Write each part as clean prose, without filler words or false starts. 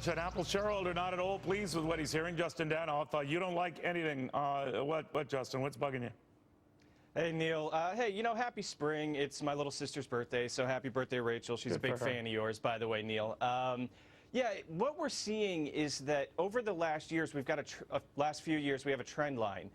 an Apple shareholder not at all pleased with what he's hearing. Justin Danhof, you don't like anything. What, Justin? What's bugging you? Hey, Neil. Hey, happy spring. It's my little sister's birthday, so happy birthday, Rachel. She's a big fan of yours, by the way, Neil. Yeah, what we're seeing is that over the last years, we've got last few years, we have a trend line.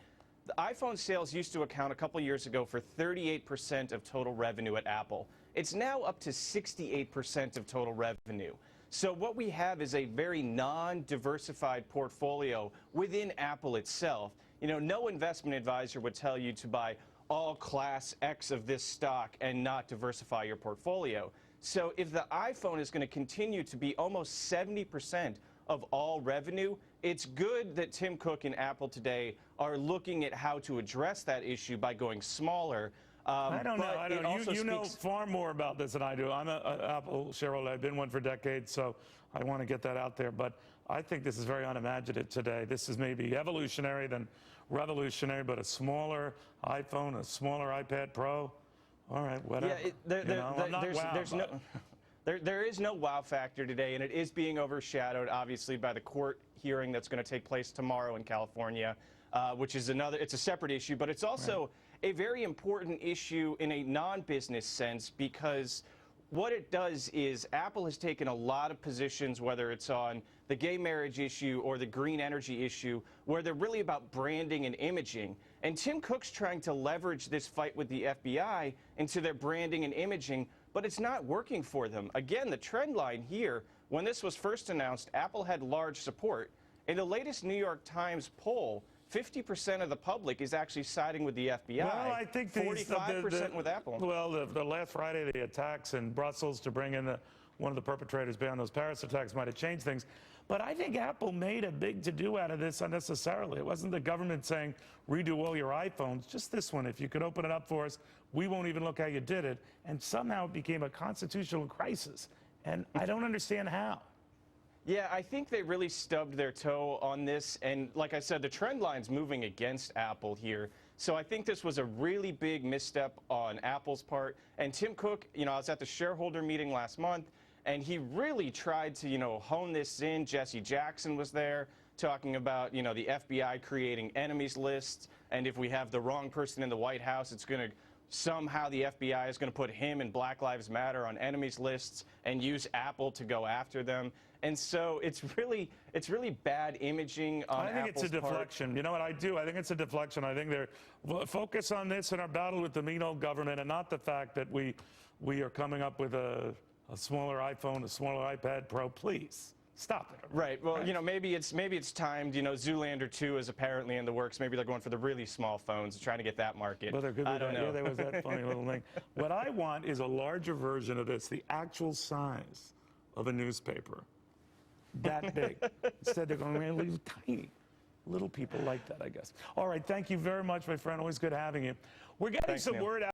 The iPhone sales used to account a couple years ago for 38% of total revenue at Apple. It's now up to 68% of total revenue. So what we have is a very non-diversified portfolio within Apple itself. No investment advisor would tell you to buy all class X of this stock and not diversify your portfolio. So if the iPhone is going to continue to be almost 70% of all revenue, it's good that Tim Cook and Apple today are looking at how to address that issue by going smaller. I don't know. You know far more about this than I do. I'm an Apple shareholder. I've been one for decades, so I want to get that out there. But I think this is very unimaginative today. This is maybe evolutionary than revolutionary, but a smaller iPhone, a smaller iPad Pro. All right, whatever. Yeah, there is no wow factor today, and it is being overshadowed, obviously, by the court hearing that's going to take place tomorrow in California, which is it's a separate issue, but it's also a very important issue in a non-business sense, because what it does is Apple has taken a lot of positions, whether it's on the gay marriage issue or the green energy issue, where they're really about branding and imaging. And Tim Cook's trying to leverage this fight with the FBI into their branding and imaging, but it's not working for them. Again, the trend line here, when this was first announced, Apple had large support. In the latest New York Times poll, 50% of the public is actually siding with the FBI. Well, I think 45% with Apple. Well, the last Friday, the attacks in Brussels to bring in one of the perpetrators behind those Paris attacks might have changed things. But I think Apple made a big to-do out of this unnecessarily. It wasn't the government saying, redo all your iPhones, just this one. If you could open it up for us, we won't even look how you did it. And somehow it became a constitutional crisis. And I don't understand how. Yeah, I think they really stubbed their toe on this, and like I said, the trend line's moving against Apple here. So I think this was a really big misstep on Apple's part. And Tim Cook, I was at the shareholder meeting last month, and he really tried to, hone this in. Jesse Jackson was there talking about, the FBI creating enemies lists, and if we have the wrong person in the White House, it's going to somehow the FBI is going to put him and Black Lives Matter on enemies lists and use Apple to go after them. And so it's really bad imaging on Apple's part. I think it's a deflection. You know what I do? I think it's a deflection. I think they're focus on this in our battle with the mean old government, and not the fact that we are coming up with a smaller iPhone, a smaller iPad Pro. Please. Stop it. Right. Well, maybe it's timed. Zoolander 2 is apparently in the works. Maybe they're going for the really small phones, trying to get that market. Well, there could be I don't know. Yeah, there was that funny little thing. What I want is a larger version of this, the actual size of a newspaper. That big. Instead, they're going really tiny. Little people like that, I guess. All right. Thank you very much, my friend. Always good having you. We're getting some word out.